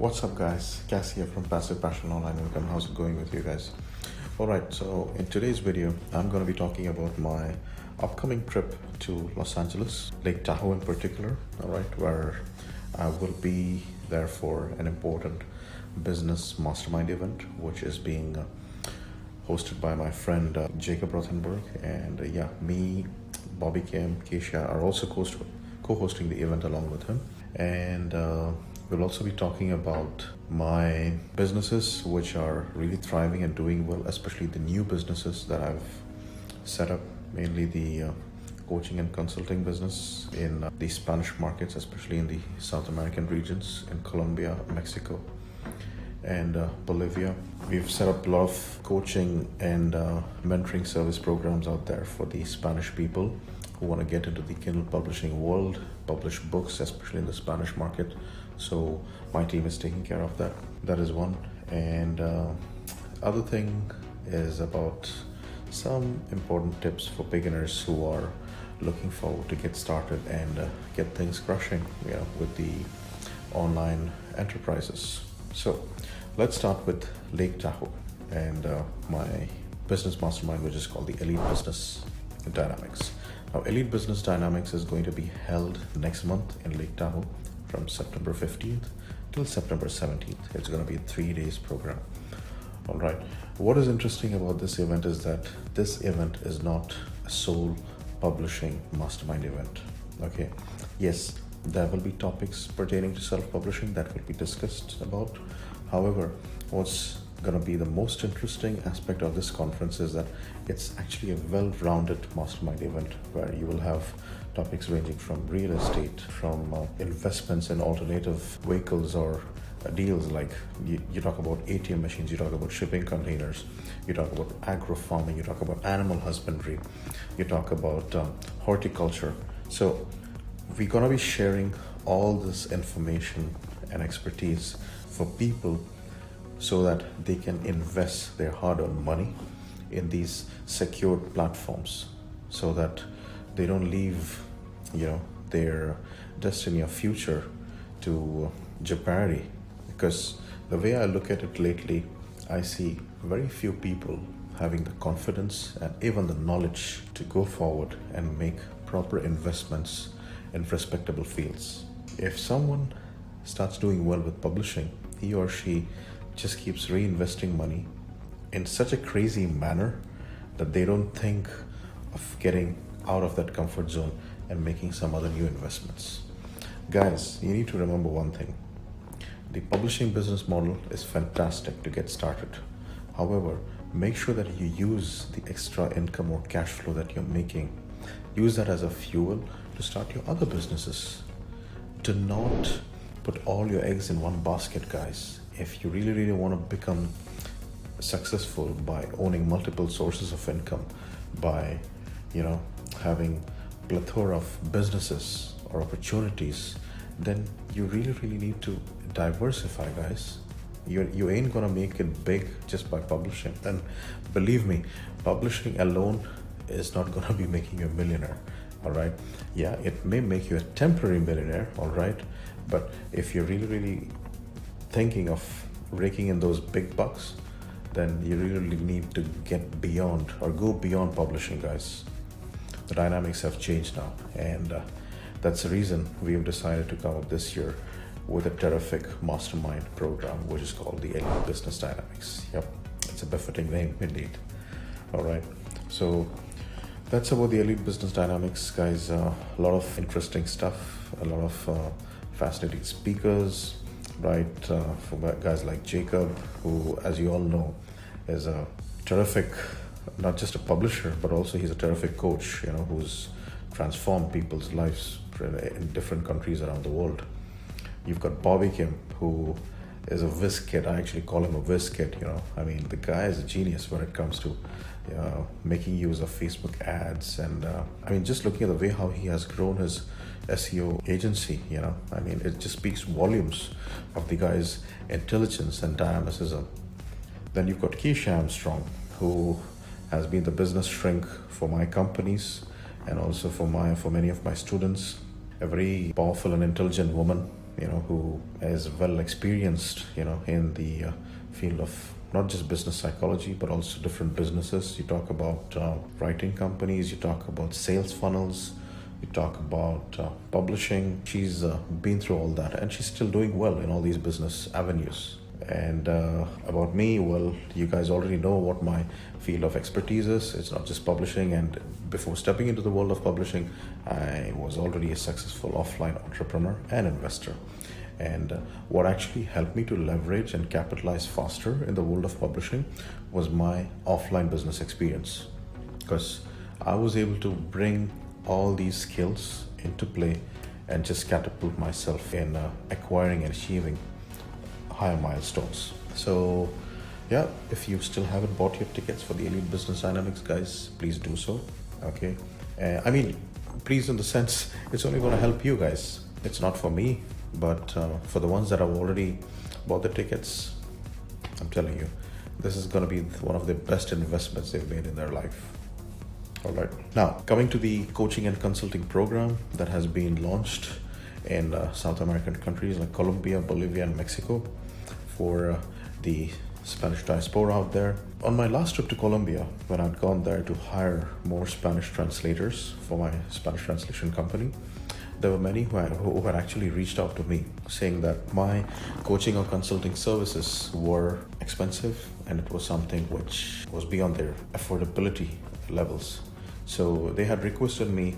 What's up, guys? Cass here from Passive Passion Online Income. How's it going with you guys? Alright, so in today's video, I'm going to be talking about my upcoming trip to Los Angeles, Lake Tahoe in particular, alright, where I will be there for an important business mastermind event, which is being hosted by my friend Jacob Rothenberg. And me, Bobby Kim, Keisha are also co-hosting the event along with him. And we'll also be talking about my businesses, which are really thriving and doing well, especially the new businesses that I've set up, mainly the coaching and consulting business in the Spanish markets, especially in the South American regions, in Colombia, Mexico, and Bolivia. We've set up a lot of coaching and mentoring service programs out there for the Spanish people who want to get into the Kindle publishing world, publish books, especially in the Spanish market. So my team is taking care of that. That is one. And other thing is about some important tips for beginners who are looking forward to get started and get things crushing, with the online enterprises. So let's start with Lake Tahoe and my business mastermind, which is called the Elite Business Dynamics. Now, Elite Business Dynamics is going to be held next month in Lake Tahoe from September 15th till September 17th. It's going to be a 3 days program. All right. What is interesting about this event is that this event is not a sole publishing mastermind event. Okay. Yes, there will be topics pertaining to self-publishing that will be discussed about. However, what's going to be the most interesting aspect of this conference is that it's actually a well-rounded mastermind event where you will have topics ranging from real estate, from investments in alternative vehicles or deals, like you talk about ATM machines, you talk about shipping containers, you talk about agro farming, you talk about animal husbandry, you talk about horticulture. So we're going to be sharing all this information and expertise for people so that they can invest their hard-earned money in these secured platforms, so that they don't leave, their destiny or future to jeopardy. Because the way I look at it lately, I see very few people having the confidence and even the knowledge to go forward and make proper investments in respectable fields. If someone starts doing well with publishing, he or she just keeps reinvesting money in such a crazy manner that they don't think of getting out of that comfort zone and making some other new investments. Guys, you need to remember one thing. The publishing business model is fantastic to get started. However, make sure that you use the extra income or cash flow that you're making. Use that as a fuel to start your other businesses. Do not put all your eggs in one basket, guys. If you really want to become successful by owning multiple sources of income, by having plethora of businesses or opportunities, then you really need to diversify, guys. You ain't gonna make it big just by publishing. And believe me, publishing alone is not gonna be making you a millionaire. All right. Yeah, it may make you a temporary millionaire. All right. But if you're really thinking of raking in those big bucks, then you really need to get beyond or go beyond publishing, guys. The dynamics have changed now, and that's the reason we have decided to come up this year with a terrific mastermind program, which is called the Elite Business Dynamics. Yep, it's a befitting name indeed. All right, so that's about the Elite Business Dynamics, guys. A lot of interesting stuff, a lot of fascinating speakers, right? For guys like Jacob, who, as you all know, is a terrific, not just a publisher, but also he's a terrific coach, who's transformed people's lives in different countries around the world. You've got Bobby Kim, who is a whiz kid. I actually call him a whiz kid, I mean, the guy is a genius when it comes to making use of Facebook ads. And just looking at the way how he has grown his SEO agency, I mean, it just speaks volumes of the guy's intelligence and dynamicism. Then you've got Keisha Armstrong, who has been the business shrink for my companies and also for many of my students. A very powerful and intelligent woman, who is well experienced, in the field of not just business psychology, but also different businesses. You talk about writing companies, you talk about sales funnels, you talk about publishing. She's been through all that, and she's still doing well in all these business avenues. And about me, well, you guys already know what my field of expertise is. It's not just publishing, and before stepping into the world of publishing, I was already a successful offline entrepreneur and investor. And what actually helped me to leverage and capitalize faster in the world of publishing was my offline business experience, because I was able to bring all these skills into play and just catapult myself in acquiring and achieving higher milestones. So yeah, if you still haven't bought your tickets for the Elite Business Dynamics, guys, please do so. Okay, I mean, please, in the sense, it's only going to help you guys. It's not for me, but for the ones that have already bought the tickets, I'm telling you, this is going to be one of the best investments they've made in their life. All right, now coming to the coaching and consulting program that has been launched in South American countries like Colombia, Bolivia, and Mexico for the Spanish diaspora out there. On my last trip to Colombia, when I'd gone there to hire more Spanish translators for my Spanish translation company, there were many who had actually reached out to me saying that my coaching or consulting services were expensive and it was something which was beyond their affordability levels. So they had requested me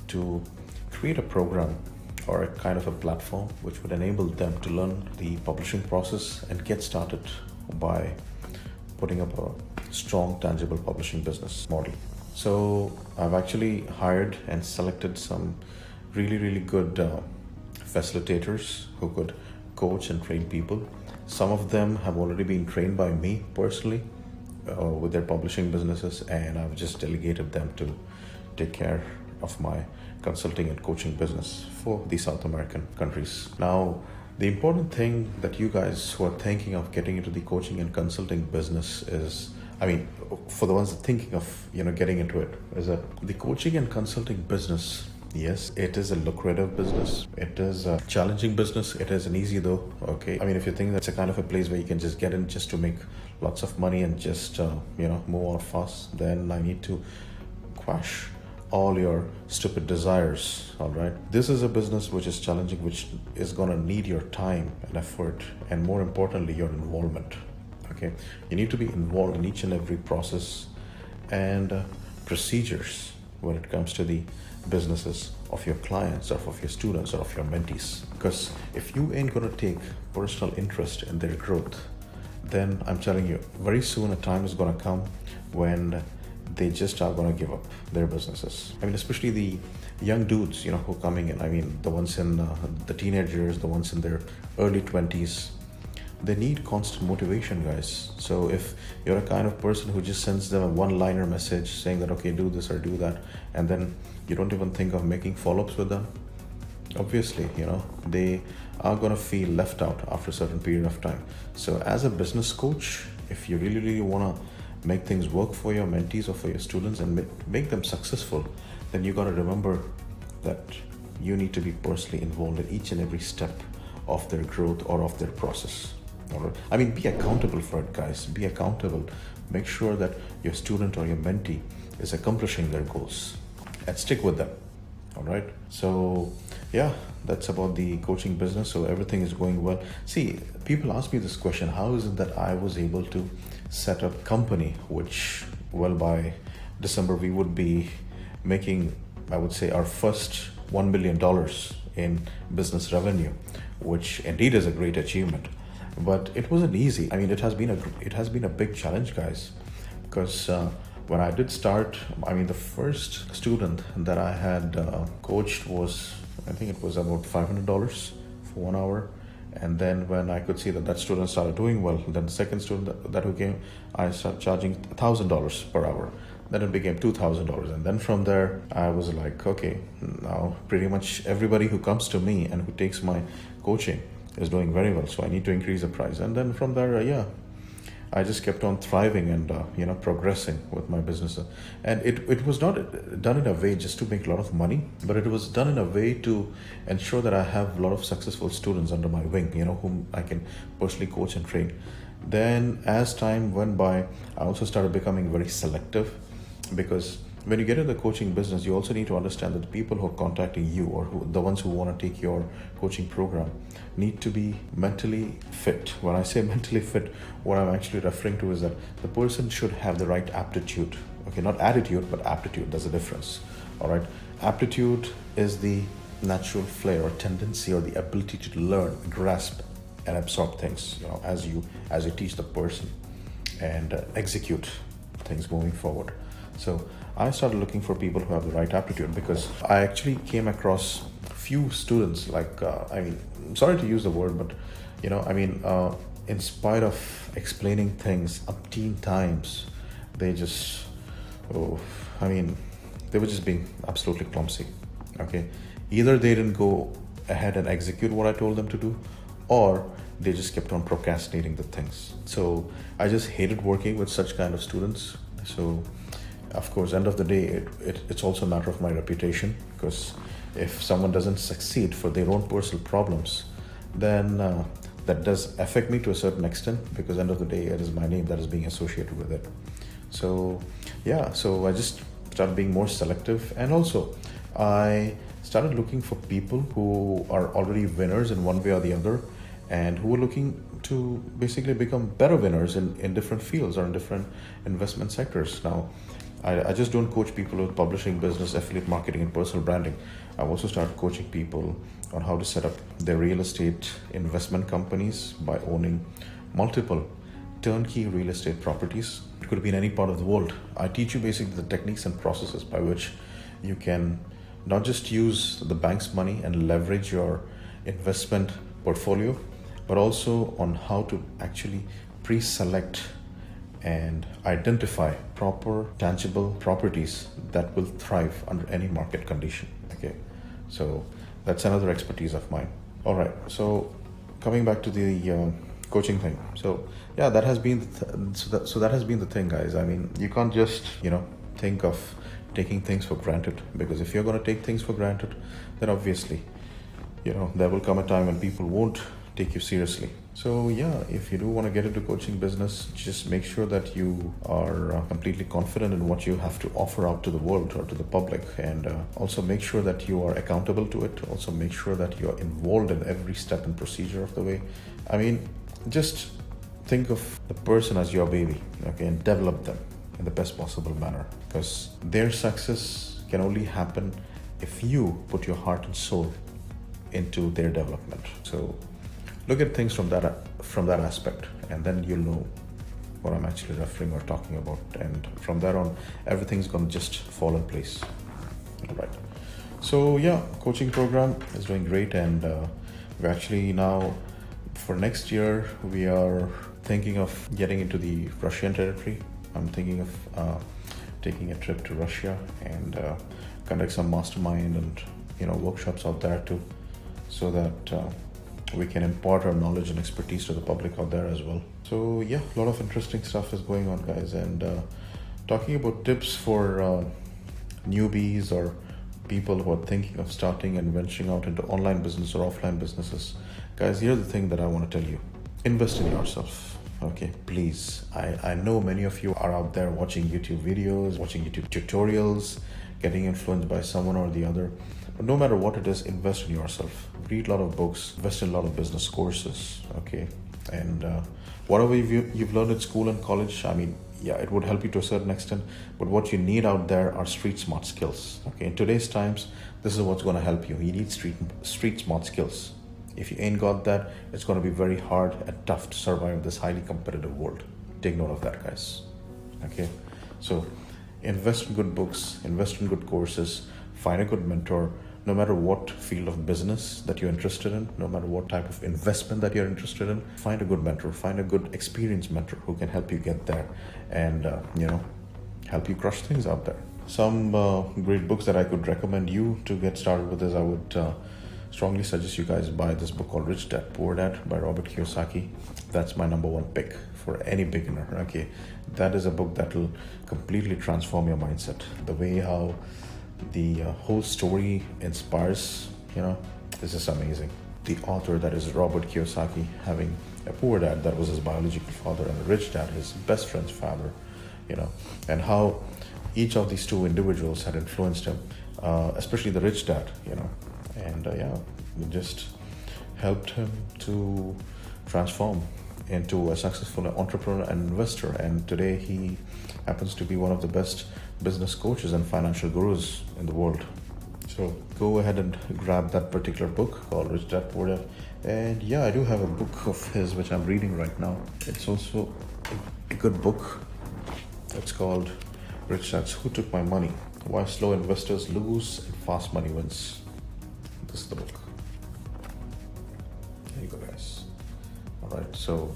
to create a program or a kind of a platform which would enable them to learn the publishing process and get started by putting up a strong, tangible publishing business model. So I've actually hired and selected some really good facilitators who could coach and train people. Some of them have already been trained by me personally with their publishing businesses, and I've just delegated them to take care of my consulting and coaching business for the South American countries. Now, the important thing that you guys who are thinking of getting into the coaching and consulting business is, I mean, for the ones thinking of, getting into it, is that the coaching and consulting business, yes, it is a lucrative business. It is a challenging business. It isn't easy though, okay? I mean, if you think that's a kind of a place where you can just get in just to make lots of money and just, move out fast, then I need to quash all your stupid desires. All right, this is a business which is challenging, which is going to need your time and effort, and more importantly, your involvement. Okay, you need to be involved in each and every process and procedures when it comes to the businesses of your clients or of your students or of your mentees, because if you ain't going to take personal interest in their growth, then I'm telling you, very soon a time is going to come when they just are going to give up their businesses. I mean, especially the young dudes, who are coming in. I mean, the ones in the teenagers, the ones in their early 20s, they need constant motivation, guys. So if you're a kind of person who just sends them a one-liner message saying that, okay, do this or do that, and then you don't even think of making follow-ups with them, obviously, they are going to feel left out after a certain period of time. So as a business coach, if you really want to make things work for your mentees or for your students and make them successful, then you got to remember that you need to be personally involved in each and every step of their growth or of their process. All right? I mean, be accountable for it, guys. Be accountable. Make sure that your student or your mentee is accomplishing their goals and stick with them. All right. So yeah, that's about the coaching business. So everything is going well. See, people ask me this question: how is it that I was able to set up a company which, well, by December we would be making, I would say, our first $1 million in business revenue, which indeed is a great achievement. But it wasn't easy. I mean, it has been a big challenge, guys, because when I did start, I mean, the first student that I had coached was, I think it was about $500 for 1 hour. And then when I could see that student started doing well, then the second student that who came, I started charging $1,000 per hour. Then it became $2,000. And then from there, I was like, okay, now pretty much everybody who comes to me and who takes my coaching is doing very well. So I need to increase the price. And then from there, I just kept on thriving and progressing with my business. And it was not done in a way just to make a lot of money, but it was done in a way to ensure that I have a lot of successful students under my wing, whom I can personally coach and train. Then as time went by, I also started becoming very selective, because when you get into the coaching business, you also need to understand that the people who are contacting you, or the ones who want to take your coaching program, need to be mentally fit. When I say mentally fit, what I'm actually referring to is that the person should have the right aptitude. Okay, not attitude, but aptitude. There's a difference. All right. Aptitude is the natural flair or tendency or the ability to learn, grasp, and absorb things, as you teach the person and execute things moving forward. So I started looking for people who have the right aptitude, because I actually came across few students like, I'm sorry to use the word, but in spite of explaining things umpteen times, they just, they were just being absolutely clumsy. Okay, either they didn't go ahead and execute what I told them to do, or they just kept on procrastinating the things. So I just hated working with such kind of students. So of course, end of the day, it's also a matter of my reputation, because if someone doesn't succeed for their own personal problems, then that does affect me to a certain extent, because end of the day, it is my name that is being associated with it. So yeah, so I just started being more selective, and also I started looking for people who are already winners in one way or the other, and who are looking to basically become better winners in different fields or in different investment sectors. Now, I just don't coach people with publishing business, affiliate marketing, and personal branding. I've also started coaching people on how to set up their real estate investment companies by owning multiple turnkey real estate properties. It could be in any part of the world. I teach you basically the techniques and processes by which you can not just use the bank's money and leverage your investment portfolio, but also on how to actually pre-select and identify proper tangible properties that will thrive under any market condition. Okay, so that's another expertise of mine. All right, so coming back to the coaching thing. So yeah, that has been that has been the thing, guys. You can't just think of taking things for granted, because if you're going to take things for granted, then obviously there will come a time when people won't take you seriously. So yeah, if you do want to get into coaching business, just make sure that you are completely confident in what you have to offer out to the world or to the public, and also make sure that you are accountable to it. Also make sure that you are involved in every step and procedure of the way. Just think of the person as your baby, okay, and develop them in the best possible manner, because their success can only happen if you put your heart and soul into their development. So look at things from that aspect, and then you'll know what I'm actually referring or talking about. And from there on, everything's gonna just fall in place. All right. So yeah, coaching program is doing great, and we're actually now, for next year, we are thinking of getting into the Russian territory. I'm thinking of taking a trip to Russia and conduct some mastermind and workshops out there too, so that we can impart our knowledge and expertise to the public out there as well. So yeah, a lot of interesting stuff is going on, guys. And talking about tips for newbies or people who are thinking of starting and venturing out into online business or offline businesses, guys, here's the thing that I want to tell you. Invest in yourself. Okay, please. I know many of you are out there watching YouTube videos, watching YouTube tutorials, getting influenced by someone or the other. But no matter what it is, invest in yourself. Read a lot of books, invest in a lot of business courses, okay? And whatever you've learned at school and college, yeah, it would help you to a certain extent. But what you need out there are street smart skills, okay? In today's times, this is what's going to help you. You need street smart skills. If you ain't got that, it's going to be very hard and tough to survive in this highly competitive world. Take note of that, guys. Okay, so invest in good books, invest in good courses, find a good mentor. No matter what field of business that you're interested in, no matter what type of investment that you're interested in, find a good mentor, find a good experienced mentor who can help you get there and help you crush things out there. Some great books that I could recommend you to get started with is, I would strongly suggest you guys buy this book called Rich Dad Poor Dad by Robert Kiyosaki. That's my number one pick for any beginner. Okay, that is a book that will completely transform your mindset. The way how the whole story inspires, this is amazing. The author, that is Robert Kiyosaki, having a poor dad that was his biological father, and a rich dad, his best friend's father, and how each of these two individuals had influenced him, especially the rich dad, and it just helped him to transform into a successful entrepreneur and investor. And today he happens to be one of the best business coaches and financial gurus in the world. So go ahead and grab that particular book called Rich Dad Poor Dad. And yeah, I do have a book of his which I'm reading right now. It's also a good book. It's called Rich Dad's Who Took My Money? Why Slow Investors Lose and Fast Money Wins. This is the book. There you go, guys. All right, so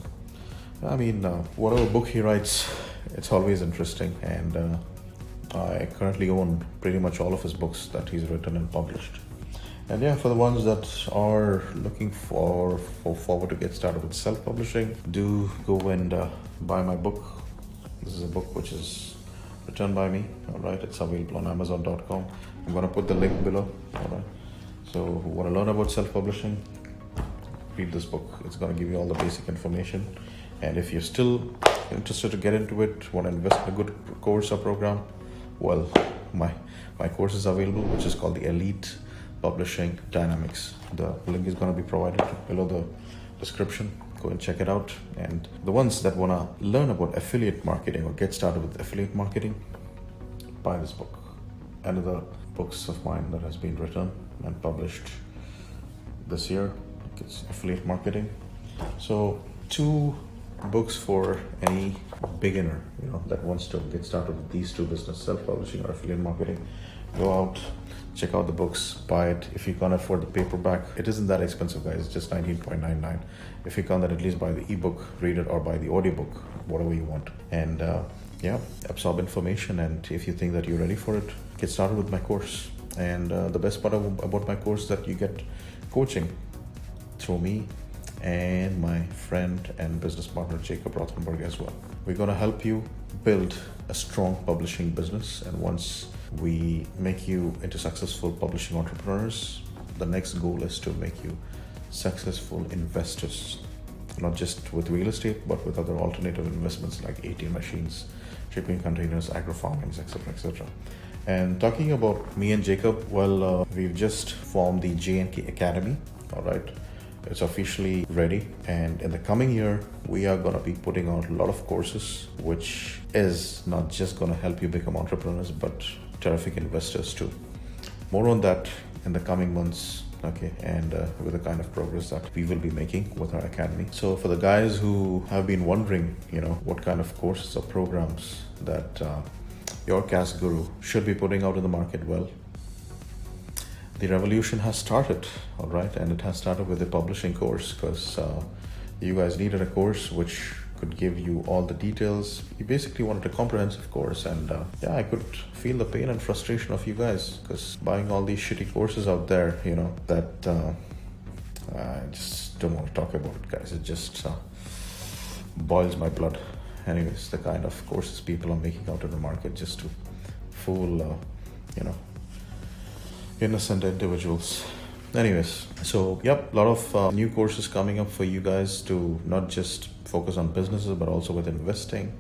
whatever book he writes, it's always interesting, and I currently own pretty much all of his books that he's written and published. And yeah, for the ones that are looking forward to get started with self-publishing, do go and buy my book. This is a book which is written by me. All right, it's available on Amazon.com. I'm gonna put the link below. All right. So, who want to learn about self-publishing? Read this book. It's gonna give you all the basic information. And if you're still interested to get into it, want to invest in a good course or program, well, my course is available, which is called the Elite Publishing Dynamics. The link is going to be provided below the description. Go and check it out. And the ones that want to learn about affiliate marketing or get started with affiliate marketing, buy this book. Another books of mine that has been written and published this year. It's affiliate marketing. So 2 books for any beginner, that wants to get started with these 2 business, self-publishing or affiliate marketing. Go out, check out the books, buy it. If you can't afford the paperback, it isn't that expensive, guys. It's just $19.99. If you can't, then at least buy the ebook, read it, or buy the audiobook, whatever you want. And absorb information. And if you think that you're ready for it, get started with my course. And the best part about my course is that you get coaching through me and my friend and business partner Jacob Rothenberg as well. We're going to help you build a strong publishing business, and once we make you into successful publishing entrepreneurs, the next goal is to make you successful investors, not just with real estate but with other alternative investments like ATM machines, shipping containers, agro-farmings, etc., etc. And talking about me and Jacob, well, we've just formed the J&K Academy. All right, it's officially ready, and in the coming year we are going to be putting out a lot of courses, which is not just going to help you become entrepreneurs but terrific investors too. More on that in the coming months, okay, and with the kind of progress that we will be making with our academy. So for the guys who have been wondering, what kind of courses or programs that your cash guru should be putting out in the market, well, the revolution has started, all right, and it has started with a publishing course, because you guys needed a course which could give you all the details. You basically wanted a comprehensive course, and I could feel the pain and frustration of you guys, because buying all these shitty courses out there, that I just don't want to talk about it, guys. It just boils my blood. Anyways, the kind of courses people are making out in the market just to fool, innocent individuals. Anyways, so a lot of new courses coming up for you guys to not just focus on businesses but also with investing,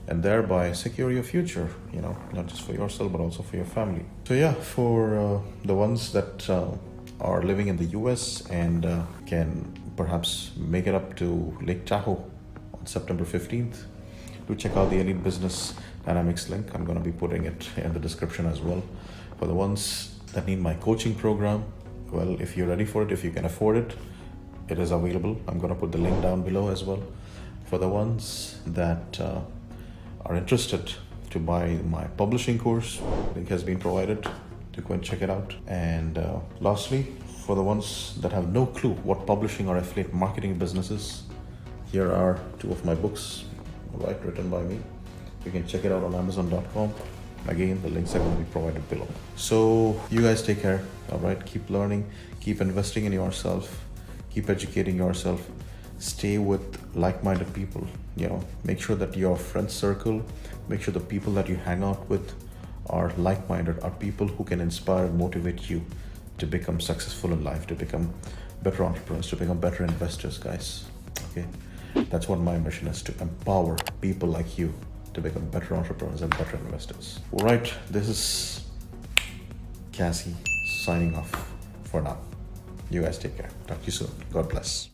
and thereby secure your future, not just for yourself but also for your family. So for the ones that are living in the US and can perhaps make it up to Lake Tahoe on September 15th, do check out the Elite Business Dynamics link. I'm going to be putting it in the description as well. For the ones that need my coaching program, well, if you're ready for it, if you can afford it, it is available. I'm going to put the link down below as well. For the ones that are interested to buy my publishing course, link has been provided to go and check it out. And lastly, for the ones that have no clue what publishing or affiliate marketing business is, here are 2 of my books, all right, written by me. You can check it out on Amazon.com. Again, the links are going to be provided below. So you guys take care. All right, keep learning, keep investing in yourself, keep educating yourself, stay with like-minded people. Make sure that your friend circle, make sure the people that you hang out with are like-minded, are people who can inspire and motivate you to become successful in life, to become better entrepreneurs, to become better investors, guys. Okay, that's what my mission is, to empower people like you to become better entrepreneurs and better investors. All right, this is Cassie signing off for now. You guys take care. Talk to you soon. God bless.